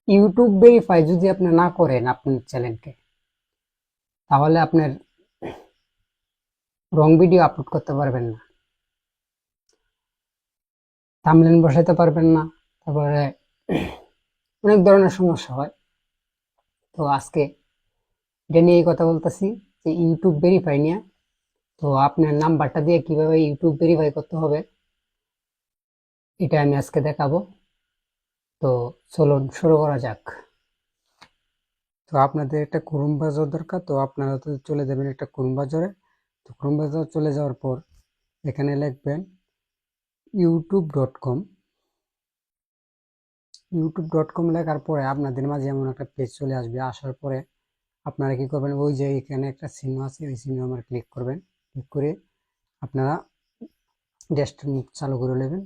YouTube verify যদি আপনি না করেন আপনার চ্যানেলকে, তাহলে আপনার রং ভিডিও আপলোড করতে পারবেন না, থাম্বনেল বসাতে পারবেন না, তারপরে অনেক ধরনের সমস্যা হয়। তো আজকে এটা নিয়ে কথা বলতেছি যে ইউটিউব ভেরিফাই নিয়ে। তো আপনার নাম্বারটা দিয়ে কিভাবে ইউটিউব ভেরিফাই করতে হবে এটা আমি আজকে দেখাবো। তো চলুন শুরু করা যাক। তো আপনাদের একটা ক্রোম ব্রাউজার দরকার, তো আপনারা তো চলে যাবেন একটা ক্রোম ব্রাউজারে। তো ক্রোম ব্রাউজার চলে যাওয়ার পর এখানে লিখবেন youtube.com। youtube.com লেখার পরে আপনাদের মাঝে এমন একটা পেজ চলে আসবে। আসার পরে আপনারা কি করবেন, ওই যে এখানে একটা চিহ্ন আছে, ওই চিহ্ন আমার ক্লিক করবেন। ক্লিক করে আপনারা ডেস্কটপ চালু করে নেবেন।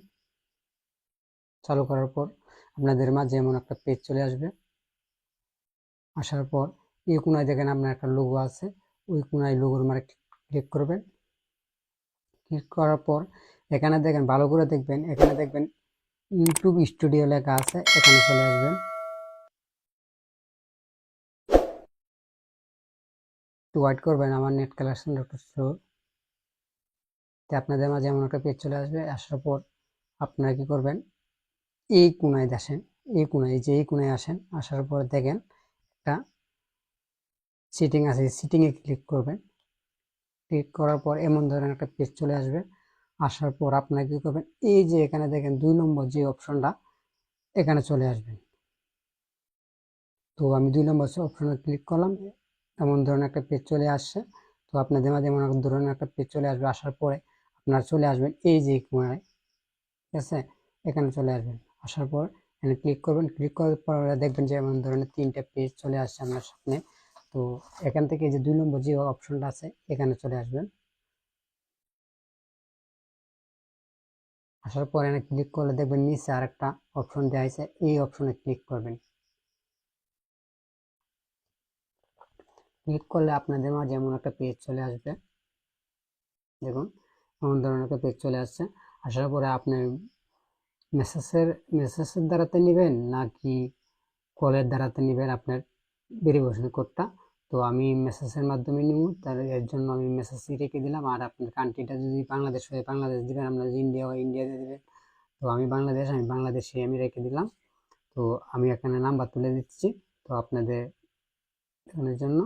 চালু করার পর আপনাদের মাঝে এমন একটা পেজ চলে আসবে। আসার পর এই কোনায় দেখেন আপনার একটা লোগো আছে, ওই কোনায় লোগোর মারে ক্লিক করবেন। ক্লিক করার পর এখানে দেখেন, ভালো করে দেখবেন, এখানে দেখবেন ইউটিউব স্টুডিও লেখা আছে, এখানে চলে আসবেন। একটু ওয়েট করবেন, আমার নেট কানেকশন একটু স্লো। তো আপনাদের মাঝে এমন একটা পেজ চলে আসবে। আসার পর আপনারা কি করবেন, এই কোনায় আসেন, এই কোনায়, এই যে এই কোনায় আসেন। আসার পর দেখেন একটা সিটিং আছে, সিটিং এ ক্লিক করবেন। ক্লিক করার পর এমন ধরনের একটা পেজ চলে আসবে। আসার পর আপনারা কি করবেন, এই যে এখানে দেখেন 2 নম্বর যে অপশনটা, এখানে চলে আসবেন। তো আমি 2 নম্বর অপশনে ক্লিক করলাম, এমন ধরনের একটা পেজ চলে আসছে। তো আপনাদের মাঝে এমন এক ধরনের একটা পেজ চলে আসবে। আসার পরে আপনারা চলে আসবেন এই যে কোনায়, ঠিক আছে, এখানে চলে আসবেন। আসার পর এখানে ক্লিক করবেন। ক্লিক করার পর দেখবেন যে এমন ধরনের 3টা পেজ চলে আসছে আপনার সামনে। তো এখান থেকে যে 2 নম্বর যে অপশনটা আছে, এখানে চলে আসবেন। আসার পর এখানে ক্লিক করলে দেখবেন নিচে আরেকটা অপশন দেওয়া আছে, এই অপশনে ক্লিক করবেন। ক্লিক করলে আপনাদের মাঝে এমন একটা পেজ চলে আসবে। দেখুন এমন ধরনের একটা পেজ চলে আসছে। আসার পরে আপনি মেসেজের দ্বারাতে নেবেন নাকি কলের দ্বারাতে নেবেন আপনার ভেরিফিকেশন কোডটা। তো আমি মেসেজের মাধ্যমে নিব, তাহলে এর জন্য আমি মেসেজই রেখে দিলাম। আর আপনার কান্ট্রিটা যদি বাংলাদেশ হয় বাংলাদেশ দিবেন, আপনার যদি ইন্ডিয়া হয় ইন্ডিয়াতে দিবেন। তো আমি বাংলাদেশে আমি রেখে দিলাম। তো আমি এখানে নাম্বার তুলে দিচ্ছি তো আপনাদের দেখানোর জন্য।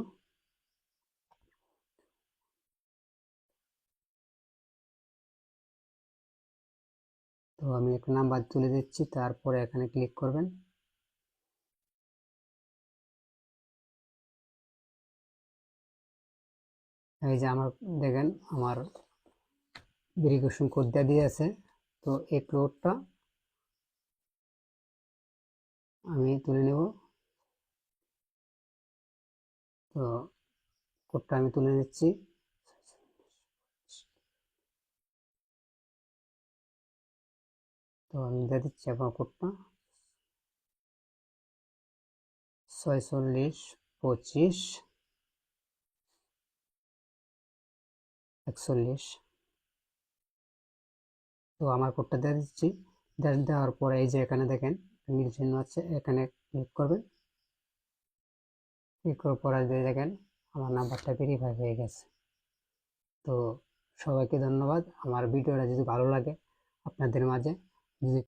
তো আমি একটা নাম্বার তুলে দিচ্ছি, তারপরে এখানে ক্লিক করবেন। এই যে আমার দেখেন আমার ভেরিফিকেশন কোড দিয়ে আছে। তো এই কোডটা আমি তুলে নেব। তো কোডটা আমি তুলে নিচ্ছি। তো আমি দিয়ে দিচ্ছি আপনার কোডটা 46 25 41। তো আমার কোডটা দিয়ে দিচ্ছি। দেওয়ার পরে এই যে এখানে দেখেন নীল চিহ্ন আছে, এখানে ক্লিক করবেন। ক্লিক করার পরে দেখেন আমার নাম্বারটা ভেরিফাই হয়ে গেছে। তো সবাইকে ধন্যবাদ। আমার ভিডিওটা যদি ভালো লাগে আপনাদের মাঝে, যদি